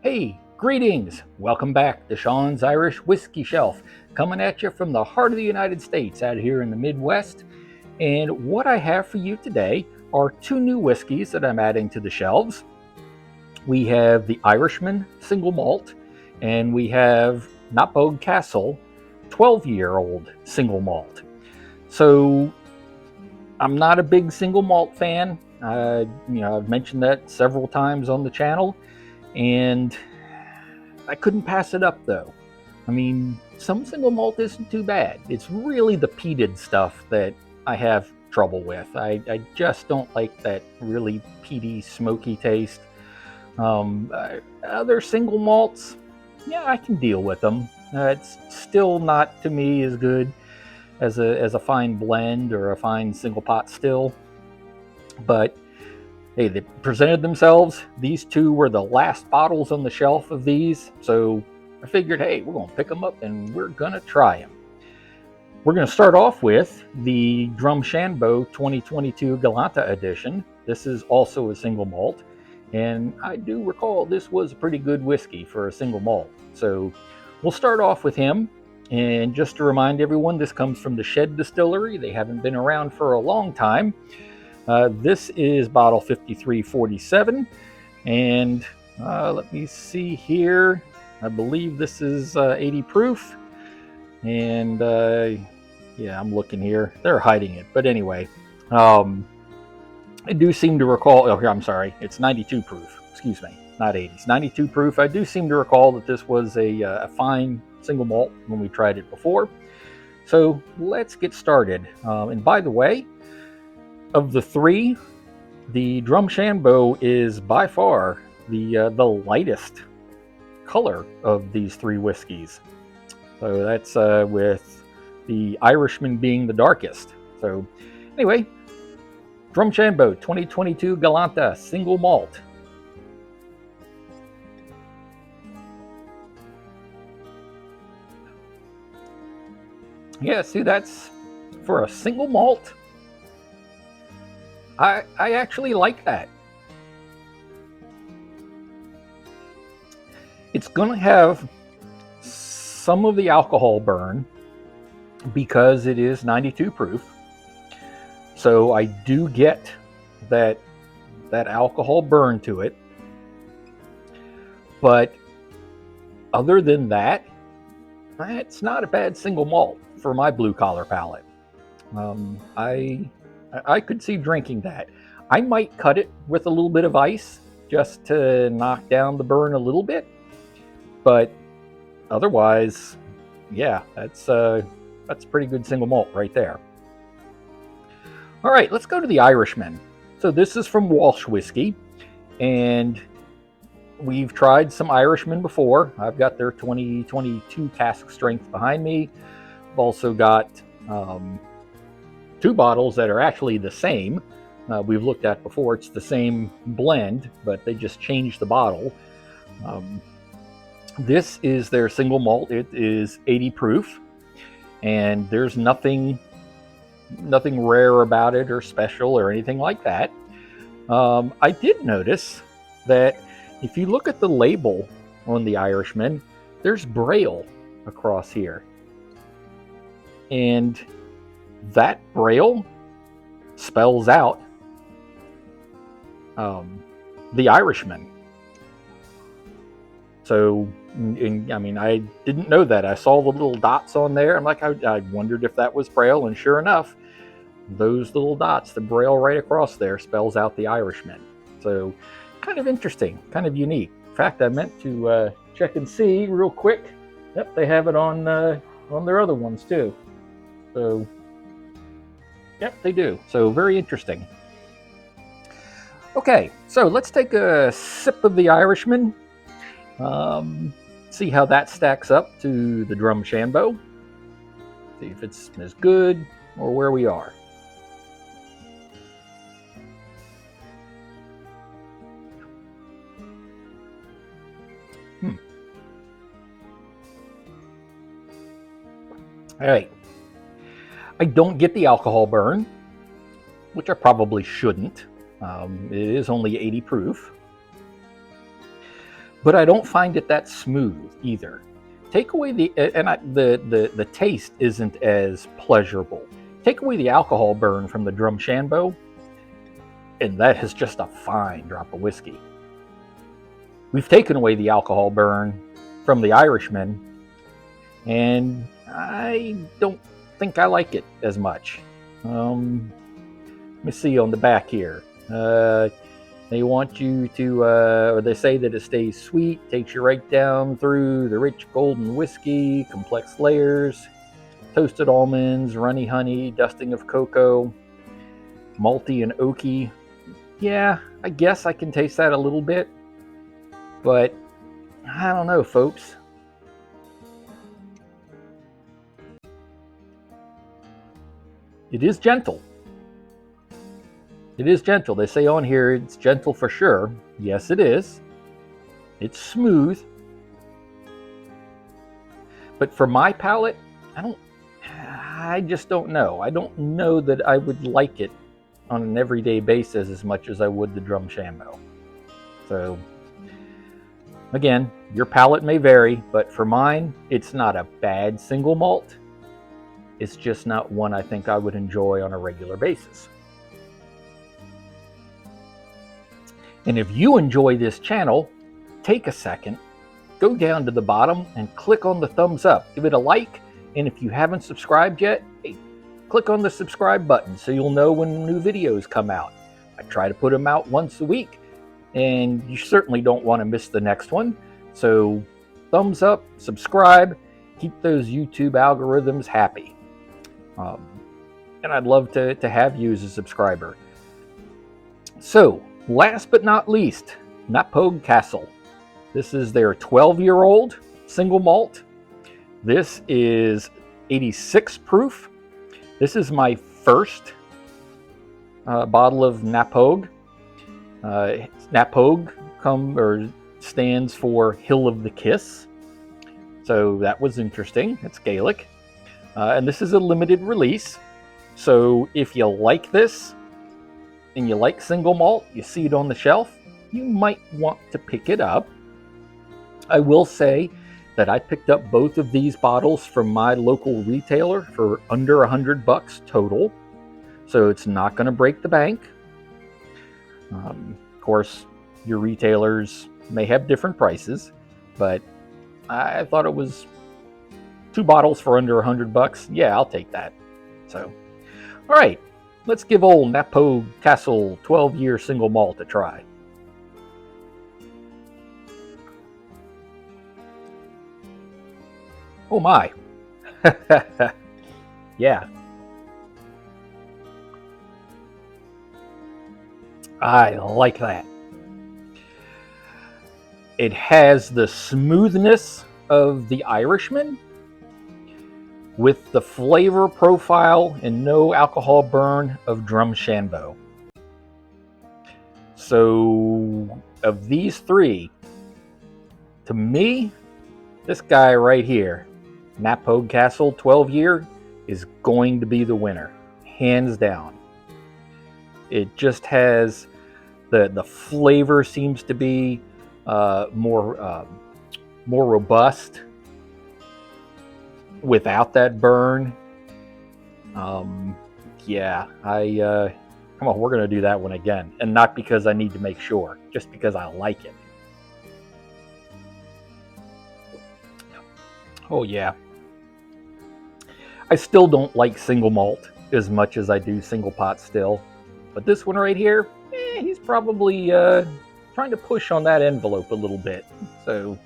Hey, greetings! Welcome back to Sean's Irish Whiskey Shelf, coming at you from the heart of the United States out here in the Midwest. And what I have for you today are two new whiskeys that I'm adding to the shelves. We have the Irishman Single Malt, and we have Knappogue Castle 12-year-old Single Malt. So I'm not a big single malt fan. I've mentioned that several times on the channel, and I couldn't pass it up though. I mean, some single malt isn't too bad. It's really the peated stuff that I have trouble with. I just don't like that really peaty, smoky taste. Other single malts, yeah, I can deal with them. It's still not to me as good as a fine blend or a fine single pot still. But hey, they presented themselves. These two were the last bottles on the shelf of these, so I figured, hey, we're going to pick them up and we're going to try them. We're going to start off with the Drumshanbo 2022 Galanta edition. This is also a single malt, and I do recall this was a pretty good whiskey for a single malt. So we'll start off with him. And just to remind everyone, this comes from the Shed Distillery. They haven't been around for a long time. This is bottle 5347, and let me see here. I believe this is 80 proof, and yeah, I'm looking here. They're hiding it, but anyway, I do seem to recall. Oh, here, I'm sorry. It's 92 proof. Excuse me, not 80. It's 92 proof. I do seem to recall that this was a fine single malt when we tried it before. So let's get started. And by the way, of the three, the Drumshanbo is by far the lightest color of these three whiskeys. So that's with the Irishman being the darkest. So anyway, Drumshanbo 2022 Galanta Single Malt. Yeah, see, that's for a single malt. I actually like that. It's going to have some of the alcohol burn because it is 92 proof. So I do get that alcohol burn to it. But other than that, it's not a bad single malt for my blue collar palate. I could see drinking that. I might cut it with a little bit of ice just to knock down the burn a little bit. But otherwise, yeah, that's a pretty good single malt right there. All right, let's go to the Irishman. So this is from Walsh Whiskey, and we've tried some Irishmen before. I've got their 2022 cask strength behind me. I've also got two bottles that are actually the same. We've looked at before. It's the same blend, but they just changed the bottle. This is their single malt. It is 80 proof, and there's nothing rare about it or special or anything like that. I did notice that if you look at the label on the Irishman, there's Braille across here, and that Braille spells out the Irishman. So, I mean, I didn't know that. I saw the little dots on there. I'm like, I wondered if that was Braille, and sure enough, those little dots, the Braille right across there, spells out the Irishman. So, kind of interesting, kind of unique. In fact, I meant to check and see real quick. Yep, they have it on their other ones too. So, yep, they do. So, very interesting. Okay, so let's take a sip of the Irishman. See how that stacks up to the Drumshanbo. See if it's as good or where we are. All right. I don't get the alcohol burn, which I probably shouldn't. It is only 80 proof. but I don't find it that smooth either. Take away the taste isn't as pleasurable. Take away the alcohol burn from the Drumshanbo, and that is just a fine drop of whiskey. We've taken away the alcohol burn from the Irishman, and I don't think I like it as much. Let me see on the back here. They want you to, or they say that it stays sweet, takes you right down through the rich golden whiskey, complex layers, toasted almonds, runny honey, dusting of cocoa, malty and oaky. Yeah, I guess I can taste that a little bit, but I don't know, folks. It is gentle. It is gentle. They say on here it's gentle for sure. Yes, it is. It's smooth. But for my palate, I just don't know. I don't know that I would like it on an everyday basis as much as I would the Drumshanbo. So, again, your palate may vary, but for mine, it's not a bad single malt. It's just not one I think I would enjoy on a regular basis. And if you enjoy this channel, take a second, go down to the bottom and click on the thumbs up. Give it a like, and if you haven't subscribed yet, hey, click on the subscribe button so you'll know when new videos come out. I try to put them out once a week, and you certainly don't want to miss the next one. So thumbs up, subscribe, keep those YouTube algorithms happy. And I'd love to have you as a subscriber. So, last but not least, Knappogue Castle. This is their 12-year-old single malt. This is 86 proof. This is my first bottle of Knappogue. Knappogue stands for Hill of the Kiss. So that was interesting. It's Gaelic. And this is a limited release. So if you like this, and you like single malt, you see it on the shelf, you might want to pick it up. I will say that I picked up both of these bottles from my local retailer for under $100 total, so it's not going to break the bank. Of course, your retailers may have different prices, but I thought it was 2 bottles for under $100. Yeah, I'll take that. So, all right. Let's give old Knappogue Castle 12-year single malt a try. Oh my. Yeah. I like that. It has the smoothness of the Irishman with the flavor profile and no alcohol burn of Drumshanbo. So, of these three, to me, this guy right here, Knappogue Castle 12-year, is going to be the winner, hands down. It just has the flavor seems to be more robust without that burn. Yeah, come on, we're gonna do that one again, and not because I need to make sure, just because I like it. Oh yeah. I still don't like single malt as much as I do single pot still, but this one right here, he's probably trying to push on that envelope a little bit, so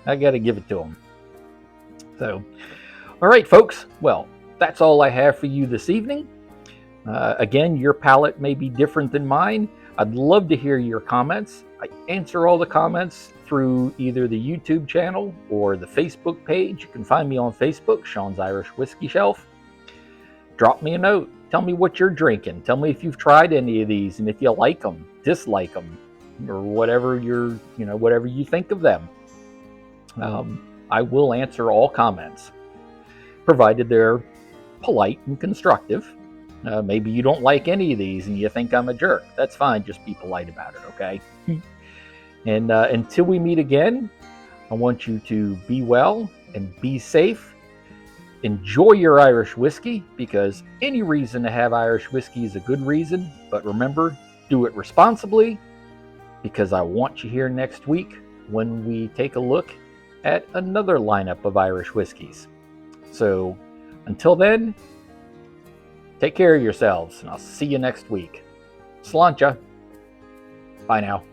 I gotta give it to him. So, all right, folks. Well, that's all I have for you this evening. Again, your palate may be different than mine. I'd love to hear your comments. I answer all the comments through either the YouTube channel or the Facebook page. You can find me on Facebook, Sean's Irish Whiskey Shelf. Drop me a note. Tell me what you're drinking. Tell me if you've tried any of these and if you like them, dislike them, or whatever whatever you think of them. I will answer all comments, provided they're polite and constructive. Maybe you don't like any of these and you think I'm a jerk. That's fine. Just be polite about it, okay? And until we meet again, I want you to be well and be safe. Enjoy your Irish whiskey, because any reason to have Irish whiskey is a good reason. But remember, do it responsibly, because I want you here next week when we take a look at another lineup of Irish whiskeys. So until then, take care of yourselves, and I'll see you next week. Sláinte. Bye now.